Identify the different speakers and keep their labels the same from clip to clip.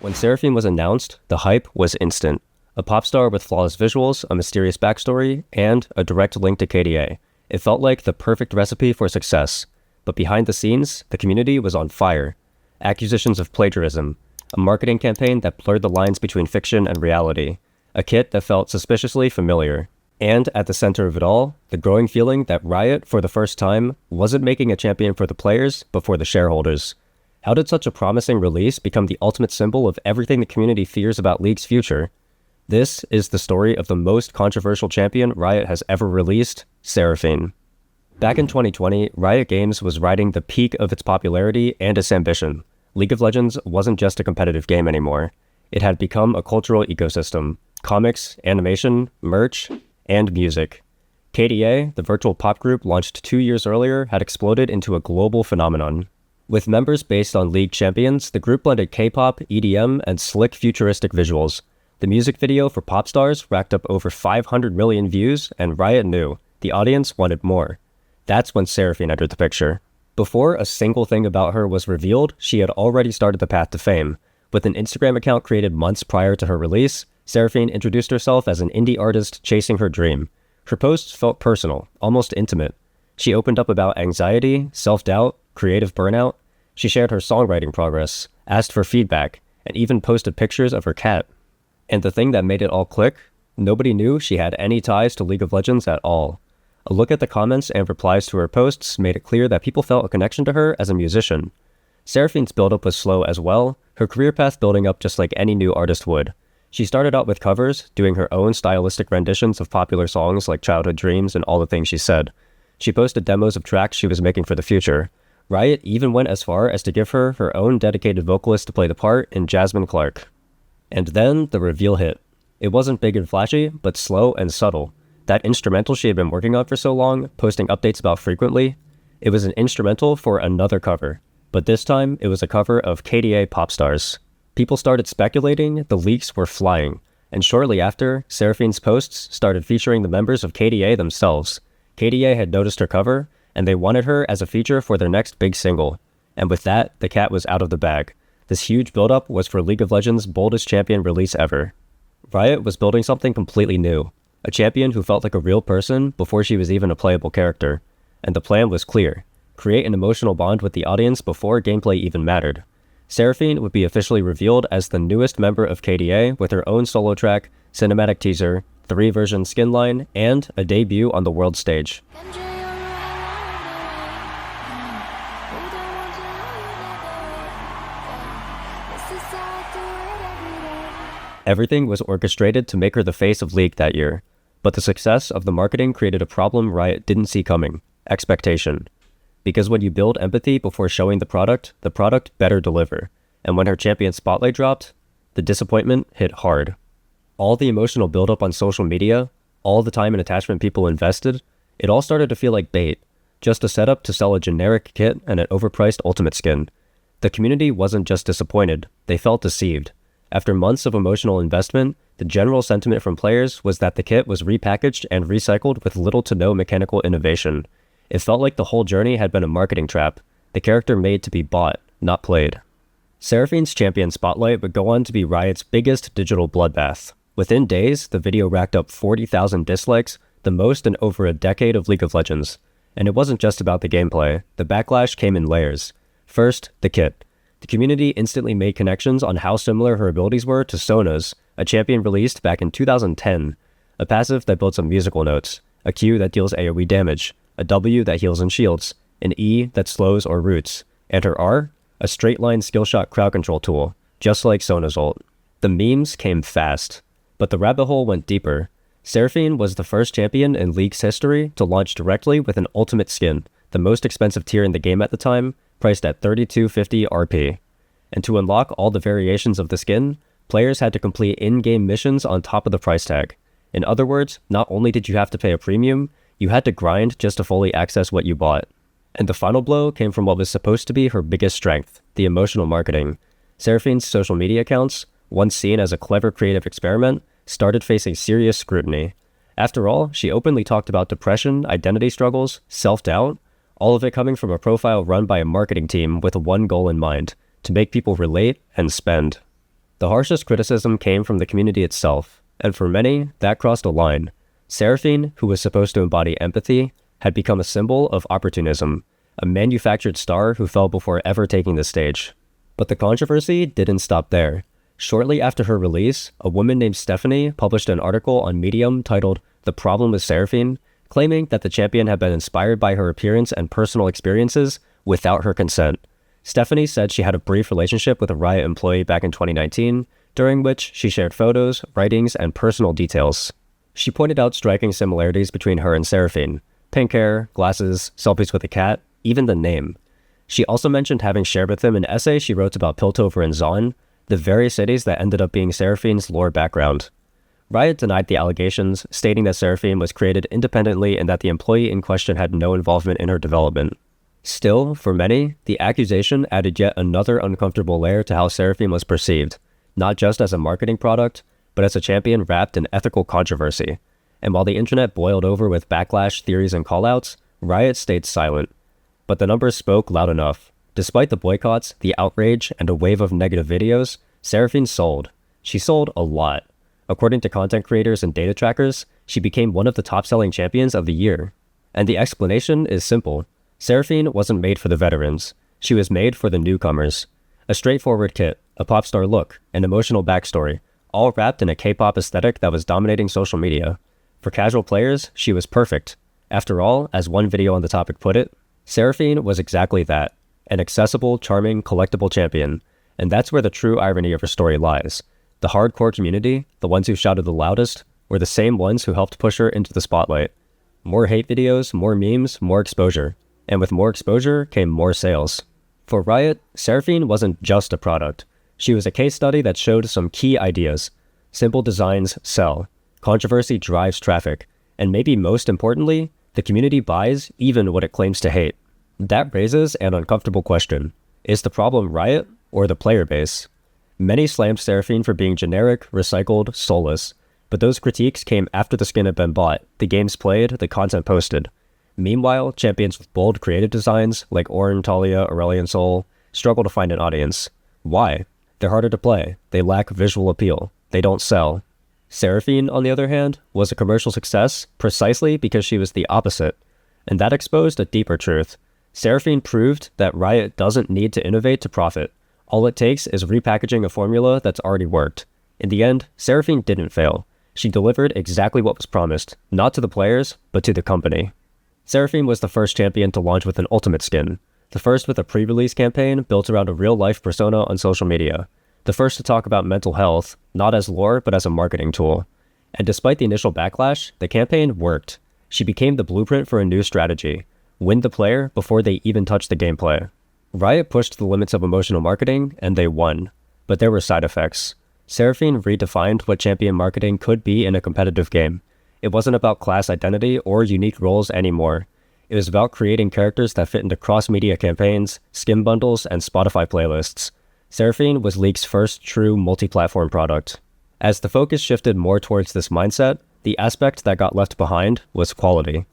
Speaker 1: When Seraphine was announced, the hype was instant. A pop star with flawless visuals, a mysterious backstory, and a direct link to KDA. It felt like the perfect recipe for success. But behind the scenes, the community was on fire. Accusations of plagiarism, a marketing campaign that blurred the lines between fiction and reality, a kit that felt suspiciously familiar. And at the center of it all, the growing feeling that Riot, for the first time, wasn't making a champion for the players, but for the shareholders. How did such a promising release become the ultimate symbol of everything the community fears about League's future? This is the story of the most controversial champion Riot has ever released, Seraphine. Back in 2020, Riot Games was riding the peak of its popularity and its ambition. League of Legends wasn't just a competitive game anymore. It had become a cultural ecosystem. Comics, animation, merch, and music. KDA, the virtual pop group launched 2 years earlier, had exploded into a global phenomenon. With members based on League champions, the group blended K-pop, EDM, and slick futuristic visuals. The music video for Pop Stars racked up over 500 million views, and Riot knew the audience wanted more. That's when Seraphine entered the picture. Before a single thing about her was revealed, she had already started the path to fame. With an Instagram account created months prior to her release, Seraphine introduced herself as an indie artist chasing her dream. Her posts felt personal, almost intimate. She opened up about anxiety, self-doubt, creative burnout. She shared her songwriting progress, asked for feedback, and even posted pictures of her cat. And the thing that made it all click? Nobody knew she had any ties to League of Legends at all. A look at the comments and replies to her posts made it clear that people felt a connection to her as a musician. Seraphine's build-up was slow as well, her career path building up just like any new artist would. She started out with covers, doing her own stylistic renditions of popular songs like Childhood Dreams and All the Things She Said. She posted demos of tracks she was making for the future. Riot even went as far as to give her her own dedicated vocalist to play the part in Jasmine Clark. And then the reveal hit. It wasn't big and flashy, but slow and subtle. That instrumental she had been working on for so long, posting updates about frequently, it was an instrumental for another cover. But this time, it was a cover of KDA Pop Stars. People started speculating, the leaks were flying, and shortly after, Seraphine's posts started featuring the members of KDA themselves. KDA had noticed her cover, and they wanted her as a feature for their next big single. And with that, the cat was out of the bag. This huge build-up was for League of Legends' boldest champion release ever. Riot was building something completely new. A champion who felt like a real person before she was even a playable character. And the plan was clear. Create an emotional bond with the audience before gameplay even mattered. Seraphine would be officially revealed as the newest member of KDA with her own solo track, cinematic teaser, 3-version skin line, and a debut on the world stage. Everything was orchestrated to make her the face of League that year. But the success of the marketing created a problem Riot didn't see coming: expectation. Because when you build empathy before showing the product better deliver. And when her champion spotlight dropped, the disappointment hit hard. All the emotional buildup on social media, all the time and attachment people invested, it all started to feel like bait. Just a setup to sell a generic kit and an overpriced ultimate skin. The community wasn't just disappointed, they felt deceived. After months of emotional investment, the general sentiment from players was that the kit was repackaged and recycled with little to no mechanical innovation. It felt like the whole journey had been a marketing trap, the character made to be bought, not played. Seraphine's champion spotlight would go on to be Riot's biggest digital bloodbath. Within days, the video racked up 40,000 dislikes, the most in over a decade of League of Legends. And it wasn't just about the gameplay, the backlash came in layers. First, the kit. The community instantly made connections on how similar her abilities were to Sona's, a champion released back in 2010. A passive that builds some musical notes, a Q that deals AoE damage, a W that heals and shields, an E that slows or roots, and her R, a straight-line skill-shot crowd control tool, just like Sona's ult. The memes came fast, but the rabbit hole went deeper. Seraphine was the first champion in League's history to launch directly with an ultimate skin, the most expensive tier in the game at the time, priced at $32.50 RP. And to unlock all the variations of the skin, players had to complete in-game missions on top of the price tag. In other words, not only did you have to pay a premium, you had to grind just to fully access what you bought. And the final blow came from what was supposed to be her biggest strength, the emotional marketing. Seraphine's social media accounts, once seen as a clever creative experiment, started facing serious scrutiny. After all, she openly talked about depression, identity struggles, self-doubt, all of it coming from a profile run by a marketing team with one goal in mind: to make people relate and spend. The harshest criticism came from the community itself, and for many, that crossed a line. Seraphine, who was supposed to embody empathy, had become a symbol of opportunism, a manufactured star who fell before ever taking the stage. But the controversy didn't stop there. Shortly after her release, a woman named Stephanie published an article on Medium titled "The Problem with Seraphine," claiming that the champion had been inspired by her appearance and personal experiences without her consent. Stephanie said she had a brief relationship with a Riot employee back in 2019, during which she shared photos, writings, and personal details. She pointed out striking similarities between her and Seraphine: pink hair, glasses, selfies with a cat, even the name. She also mentioned having shared with him an essay she wrote about Piltover and Zaun, the very cities that ended up being Seraphine's lore background. Riot denied the allegations, stating that Seraphine was created independently and that the employee in question had no involvement in her development. Still, for many, the accusation added yet another uncomfortable layer to how Seraphine was perceived, not just as a marketing product, but as a champion wrapped in ethical controversy. And while the internet boiled over with backlash, theories, and callouts, Riot stayed silent. But the numbers spoke loud enough. Despite the boycotts, the outrage, and a wave of negative videos, Seraphine sold. She sold a lot. According to content creators and data trackers, she became one of the top-selling champions of the year. And the explanation is simple. Seraphine wasn't made for the veterans. She was made for the newcomers. A straightforward kit, a pop star look, an emotional backstory, all wrapped in a K-pop aesthetic that was dominating social media. For casual players, she was perfect. After all, as one video on the topic put it, Seraphine was exactly that, an accessible, charming, collectible champion. And that's where the true irony of her story lies. The hardcore community, the ones who shouted the loudest, were the same ones who helped push her into the spotlight. More hate videos, more memes, more exposure. And with more exposure came more sales. For Riot, Seraphine wasn't just a product. She was a case study that showed some key ideas. Simple designs sell. Controversy drives traffic. And maybe most importantly, the community buys even what it claims to hate. That raises an uncomfortable question. Is the problem Riot or the player base? Many slammed Seraphine for being generic, recycled, soulless. But those critiques came after the skin had been bought, the games played, the content posted. Meanwhile, champions with bold creative designs, like Ornn, Talia, Aurelion Sol, struggle to find an audience. Why? They're harder to play. They lack visual appeal. They don't sell. Seraphine, on the other hand, was a commercial success precisely because she was the opposite. And that exposed a deeper truth. Seraphine proved that Riot doesn't need to innovate to profit. All it takes is repackaging a formula that's already worked. In the end, Seraphine didn't fail. She delivered exactly what was promised, not to the players, but to the company. Seraphine was the first champion to launch with an ultimate skin, the first with a pre-release campaign built around a real-life persona on social media, the first to talk about mental health, not as lore but as a marketing tool. And despite the initial backlash, the campaign worked. She became the blueprint for a new strategy: win the player before they even touch the gameplay. Riot pushed the limits of emotional marketing, and they won. But there were side effects. Seraphine redefined what champion marketing could be in a competitive game. It wasn't about class identity or unique roles anymore. It was about creating characters that fit into cross-media campaigns, skin bundles, and Spotify playlists. Seraphine was League's first true multi-platform product. As the focus shifted more towards this mindset, the aspect that got left behind was quality.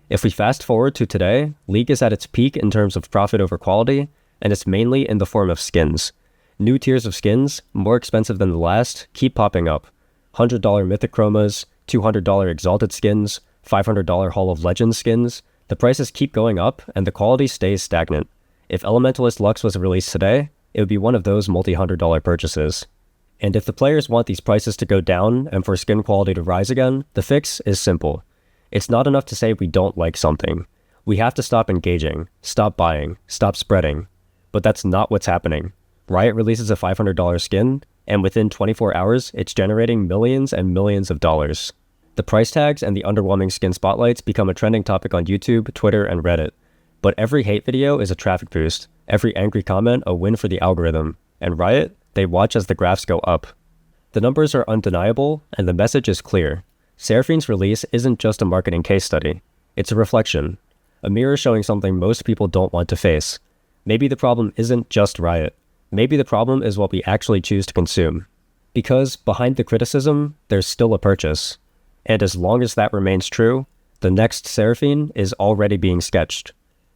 Speaker 1: If we fast forward to today, League is at its peak in terms of profit over quality, and it's mainly in the form of skins. New tiers of skins, more expensive than the last, keep popping up. $100 Mythic Chromas, $200 Exalted skins, $500 Hall of Legends skins. The prices keep going up, and the quality stays stagnant. If Elementalist Lux was released today, it would be one of those multi-$100 purchases. And if the players want these prices to go down and for skin quality to rise again, the fix is simple. It's not enough to say we don't like something. We have to stop engaging, stop buying, stop spreading. But that's not what's happening. Riot releases a $500 skin, and within 24 hours, it's generating millions and millions of dollars. The price tags and the underwhelming skin spotlights become a trending topic on YouTube, Twitter, and Reddit. But every hate video is a traffic boost, every angry comment a win for the algorithm. And Riot, they watch as the graphs go up. The numbers are undeniable, and the message is clear. Seraphine's release isn't just a marketing case study. It's a reflection, a mirror showing something most people don't want to face. Maybe the problem isn't just Riot. Maybe the problem is what we actually choose to consume. Because behind the criticism, there's still a purchase. And as long as that remains true, the next Seraphine is already being sketched.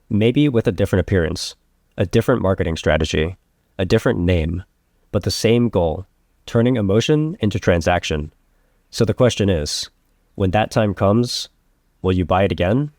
Speaker 1: Maybe with a different appearance, a different marketing strategy, a different name, but the same goal: turning emotion into transaction. So the question is, when that time comes, will you buy it again?